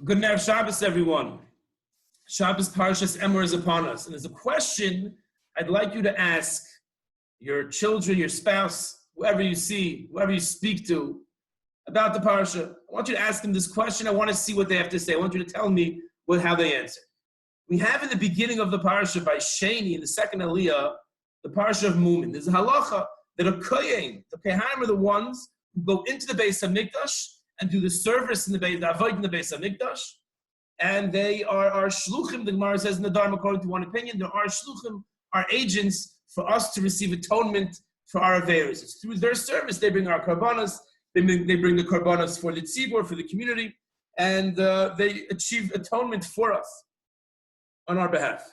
Good night, Shabbos, everyone. Shabbos Parshas Emor is upon us. And there's a question I'd like you to ask your children, your spouse, whoever you see, whoever you speak to about the Parsha. I want you to ask them this question. I want to see what they have to say. I want you to tell me how they answer. We have in the beginning of the Parsha by Sheni, in the second Aliyah, the Parsha of Mumin. There's a halacha that a kohen, the kehanim are the ones who go into the Beis HaMikdash and do the service in the avoid in the Beis HaMikdash, and they are shluchim. The Gemara says in the Dharma, according to one opinion, there are shluchim, are agents for us to receive atonement for our averos. It's through their service they bring our karbanos. They bring the karbanos for the tzibur, for the community, and they achieve atonement for us on our behalf.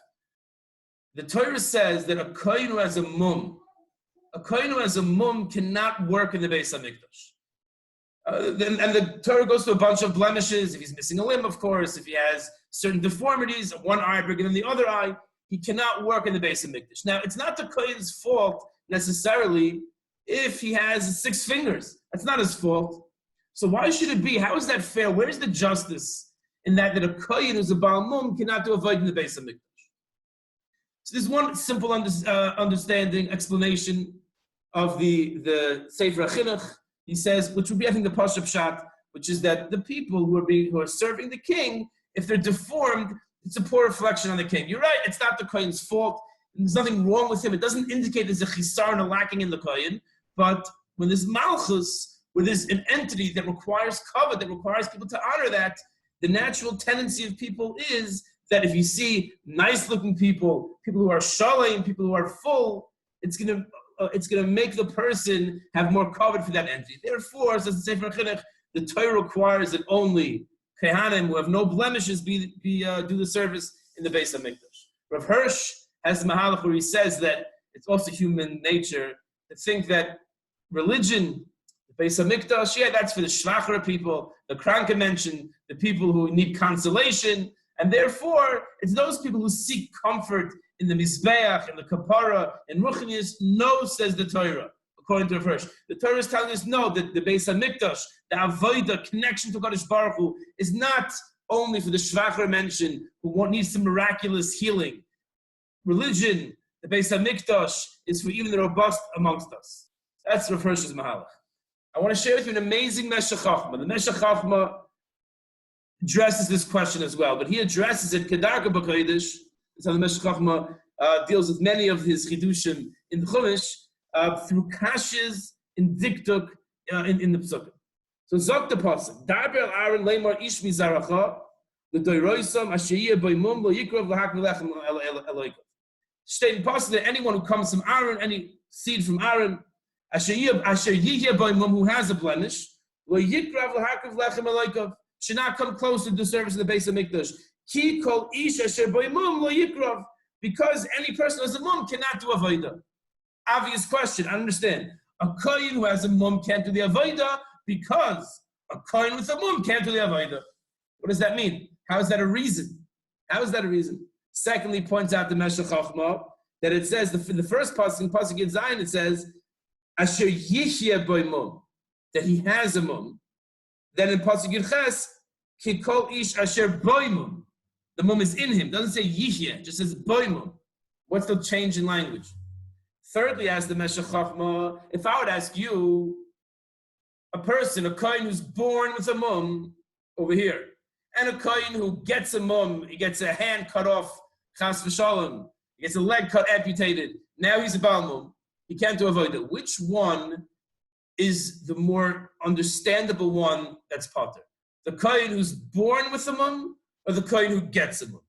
The Torah says that a kohen who has a mum cannot work in the Beis HaMikdash. And the Torah goes to a bunch of blemishes. If he's missing a limb, of course, if he has certain deformities, one eye bigger than the other eye, he cannot work in the Beis HaMikdash. Now, it's not the kohen's fault necessarily if he has 6 fingers. That's not his fault. So why should it be? How is that fair? Where's the justice in that a kohen who's a Baal Mum cannot do a void in the Beis HaMikdash? So there's one simple understanding, explanation of the Sefer HaChinuch. He says, which would be, I think, the Pashup Pshat, which is that the people who are serving the king, if they're deformed, it's a poor reflection on the king. You're right, it's not the kohen's fault. There's nothing wrong with him. It doesn't indicate there's a chisar and a lacking in the kohen. But when there's malchus, where there's an entity that requires kavod, that requires people to honor that, the natural tendency of people is that if you see nice-looking people who are shalom, people who are full, it's going to make the person have more kavod for that entity. Therefore, as the Sefer HaChinuch, the Torah requires that only kehanim who have no blemishes do the service in the Beis HaMikdash. Rav Hirsch has a mahalach where he says that it's also human nature to think that religion, the Beis HaMikdash, that's for the shvachar people, the kranke mentioned, the people who need consolation, and therefore it's those people who seek comfort in the Mizbeach, in the Kapara, in Ruchnius. No, says the Torah, according to Rav Hirsch. The Torah is telling us no, that the Beis HaMikdash, the Avodah, connection to Kadosh Baruch Hu, is not only for the Shvachar mentioned who needs some miraculous healing. Religion, the Beis HaMikdash, is for even the robust amongst us. That's Rav Hirsch's mahalach. I want to share with you an amazing Meshech Chochmah. The Meshech Chochmah addresses this question as well, but he addresses it Kedarka B'Kodesh. That's how the Meshech Chochmah deals with many of his chidushim in the Chumash through kashas in diktuk in the Psukim. So Zok the Pasuk, Darber Aaron Leimar Ish Mizaracha, the Doiroisam Ashiyah Boimum Lo Yikrav Lahak Melechem Eloikov. State in Pasuk that anyone who comes from Aaron, any seed from Aaron, Asher Yihya Boimum, who has a blemish, Lo Yikrav Lahak Lechem Eloikov, should not come close to the service of the Beis HaMikdash. Ki kol ish asher boimum lo yikrav, because any person who has a mum cannot do avodah. Obvious question, I understand. A kohen who has a mum can't do the avodah because a kohen with a mum can't do the avodah. What does that mean? How is that a reason? Secondly, points out the Meshech Chochmah that it says the first pasuk in pasuk Yud Zayin, it says asher yihya boimum, that he has a mum. Then in pasuk Yud Ches, ki kol ish asher boimum, the mum is in him. It doesn't say yihya, it just says boimum. What's the change in language? Thirdly, as the Meshech Chochmah, if I would ask you, a kohen who's born with a mum over here, and a kohen who gets a mum, he gets a hand cut off, chas v'shalom, he gets a leg cut, amputated, now he's a Baal Mum, he can't do avodah. Which one is the more understandable one that's pater? The kohen who's born with a mum, or the kohen who gets a mum?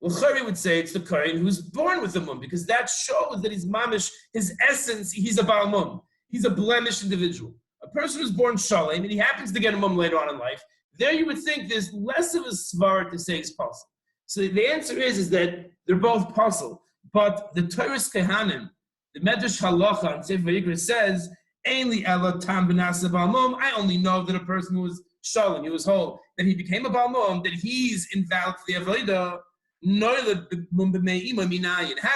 Well, Chari would say it's the kohen who's born with a mum, because that shows that he's mamish, his essence, he's a Baal Mum. He's a blemished individual. A person who's born shalom, and he happens to get a mum later on in life, there you would think there's less of a svar to say it's possible. So the answer is that they're both possible. But the Torah's Kehanim, the Medrash Halacha and Sefer Vayikra says, Ainli ela tam b'nasa Baal Mum. I only know that a person who was shalom, he was whole, that he became a Baal Mum, that he's invalid for the avodah. How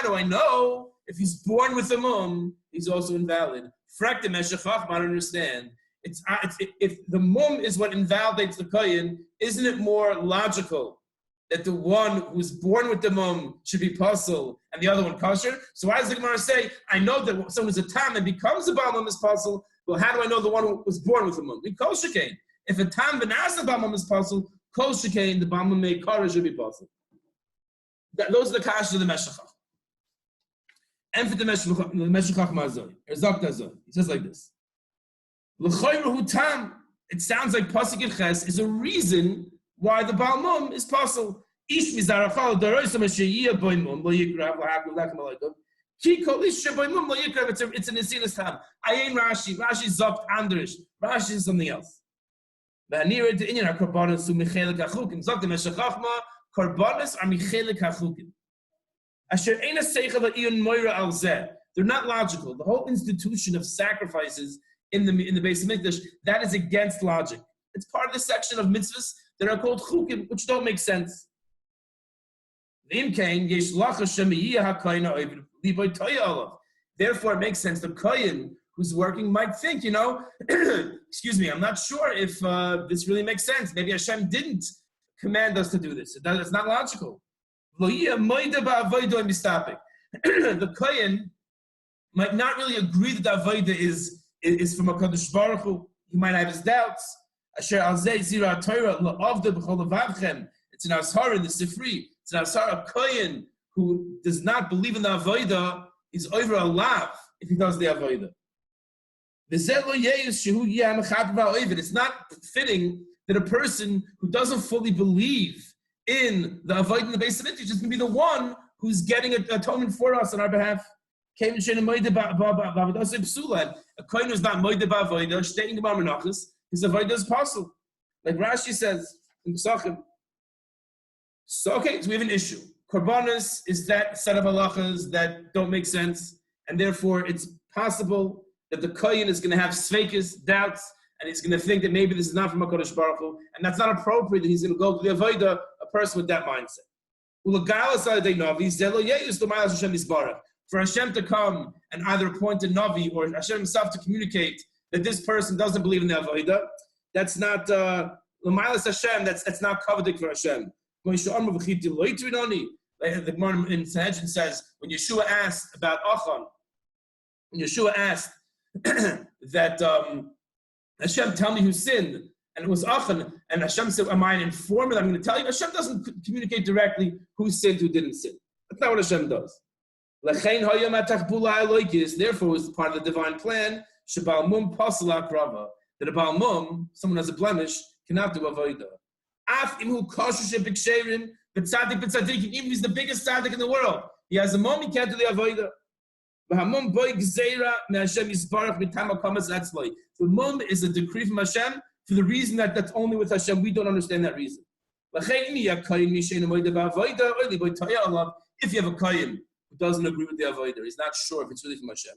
do I know if he's born with a mum, he's also invalid? Frak the Meshech Chochmah, I don't understand. If the mum is what invalidates the kohen, isn't it more logical that the one who's born with the mum should be puzzle and the other one kosher? So why does the Gemara say, I know that someone who's a tam and becomes a Baal mum is puzzle? Well, how do I know the one who was born with the mum? Kol shekain. If a tam benas the Baal mum is puzzle, kol shekain, the Baal mum meikara should be puzzle. Those are the kashas of the Meshachach. And for the Meshachach Mazoi, or Zok. He says like this. L'choyru tam. It sounds like pasuk in Ches is a reason why the Baal Mum is puzzle. Ish mizarachal daroisa mashiyah boy mum lo yikrav lahakul lechem alaykum. Ki kol ish boy mum lo yikrav. It's an esilas tam. Ayin Rashi. Rashi zokt andrish. Rashi is something else. V'anira de inyan hakarbanos su michelik hachukim. Zokt the Meshachachma karbanos are michelik hachukim. Asher eina seichel ha'iyun moira al zeh. They're not logical. The whole institution of sacrifices in the Beis Hamikdash, that is against logic. It's part of the section of mitzvahs that are called chukim, which don't make sense. Therefore, it makes sense. The kohen who's working might think, excuse me, I'm not sure if this really makes sense. Maybe Hashem didn't command us to do this. It's not logical. The kohen might not really agree that the avodah is from a Kadosh Baruch Hu. He might have his doubts. Asher al zeh zira Torah la'avda b'chol levavchem. It's an ashar in the Sifri. It's an ashar, a kohen who does not believe in the avodah is over a lav if he does the avodah. It's not fitting that a person who doesn't fully believe in the avodah in the Beis Hamikdash is going to be the one who's getting atonement for us on our behalf. A kohen who's not moide ba'avodah, stating the Menachos, his avodah is possible, like Rashi says in Pesachim. So we have an issue. Korbanos is that set of halachas that don't make sense, and therefore it's possible that the kohen is going to have sveikas, doubts, and he's going to think that maybe this is not from HaKadosh Baruch Hu, and that's not appropriate that he's going to go to the avodah, a person with that mindset. For Hashem to come and either appoint a Navi or Hashem himself to communicate that this person doesn't believe in the avodah, that's not L'mailas Hashem. That's not coveted for Hashem. The Gemara in Sanhedrin says when Yeshua asked about Achan, when Yeshua asked that Hashem, tell me who sinned, and it was Achan, and Hashem said, am I an informant? I'm going to tell you. Hashem doesn't communicate directly who sinned, who didn't sin. That's not what Hashem does. Therefore, it's part of the divine plan that a Baal Mum, someone who has a blemish, cannot do avodah. Even if he's the biggest tzaddik in the world, he has a mum, he can't do the avodah. The mum is a decree from Hashem for the reason that that's only with Hashem. We don't understand that reason. If you have a kohen who doesn't agree with the avodah, he's not sure if it's really from Hashem.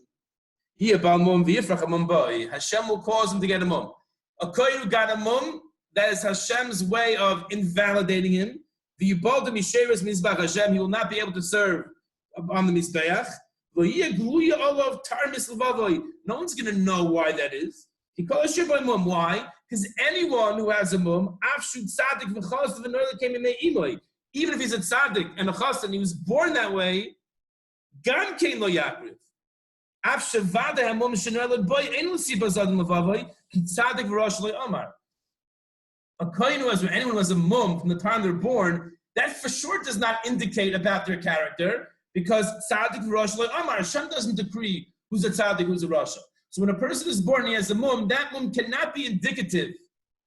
Hashem will cause him to get a mum. A kohen who got a mum, that is Hashem's way of invalidating him. He will not be able to serve on the Mizbeach. No one's going to know why that is. Why? Because anyone who has a mum, even if he's a tzaddik and a chassid and he was born that way, a kohen who has, or anyone who has a mum from the time they're born, that for sure does not indicate about their character, because tzaddik v'rosh Amar, Hashem doesn't decree who's a tzaddik, who's a rasha. So when a person is born and he has a mum, that mum cannot be indicative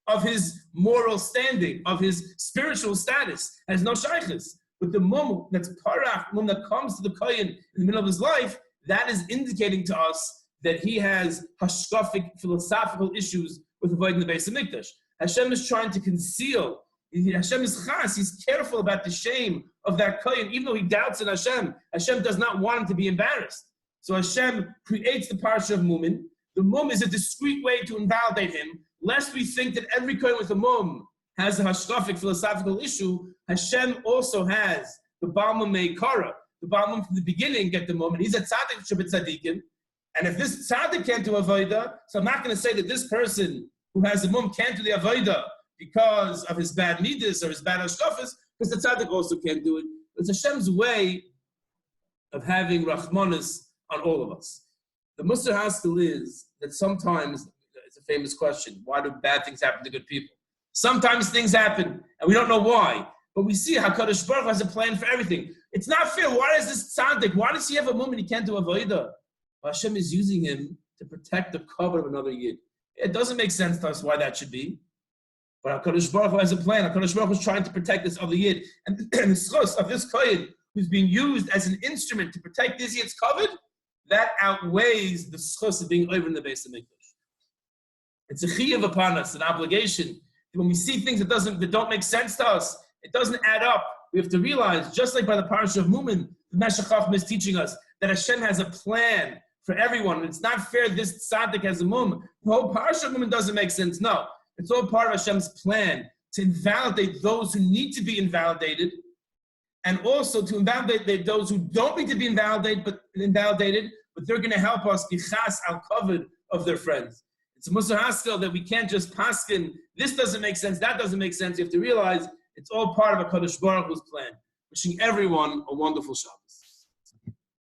of his moral standing, of his spiritual status, has no shaykhis. But the mum that's parach, mum that comes to the kohen in the middle of his life, that is indicating to us that he has hashkafic, philosophical issues with avoiding the Beis Hamikdash. Hashem is trying to conceal. Hashem is chas. He's careful about the shame of that kohen, even though he doubts in Hashem. Hashem does not want him to be embarrassed. So Hashem creates the parsha of Mumin. The mum is a discreet way to invalidate him, lest we think that every kohen with a mum has a hashkafic philosophical issue. Hashem also has the Baal Mum Meikara. The Baal Mum from the beginning get the mum, and he's a tzaddik shabbat tzaddikim. And if this tzaddik can't do avodah, so I'm not going to say that this person who has a mum can't do the avodah because of his bad midas or his bad hashkafas, because the tzaddik also can't do it. It's Hashem's way of having rachmanis on all of us. The Musar Haskell is that sometimes, it's a famous question, why do bad things happen to good people? Sometimes things happen, and we don't know why. But we see HaKadosh Baruch Hu has a plan for everything. It's not fair. Why is this tzaddik? Why does he have a mum and he can't do avodah? Hashem is using him to protect the cover of another yid. It doesn't make sense to us why that should be. But HaKadosh Baruch Hu has a plan. HaKadosh Baruch Hu is trying to protect this other yid. And the schos of this kohen who's being used as an instrument to protect this yid's covered, that outweighs the schos of being over in the base of Mikdash. It's a chiyuv upon us, an obligation. When we see things that don't make sense to us, it doesn't add up. We have to realize, just like by the Parshas of Mumin, the Meshech Chacham is teaching us that Hashem has a plan for everyone. And it's not fair this tzaddik has a mum. The whole Parshas of Mumin doesn't make sense. No, it's all part of Hashem's plan to invalidate those who need to be invalidated, and also to invalidate those who don't need to be invalidated, but they're going to help us bichas al kavod of their friends. It's a Musar Haskell that we can't just paskin, this doesn't make sense, that doesn't make sense. You have to realize it's all part of a Kadosh Baruch Hu's plan. Wishing everyone a wonderful Shabbos.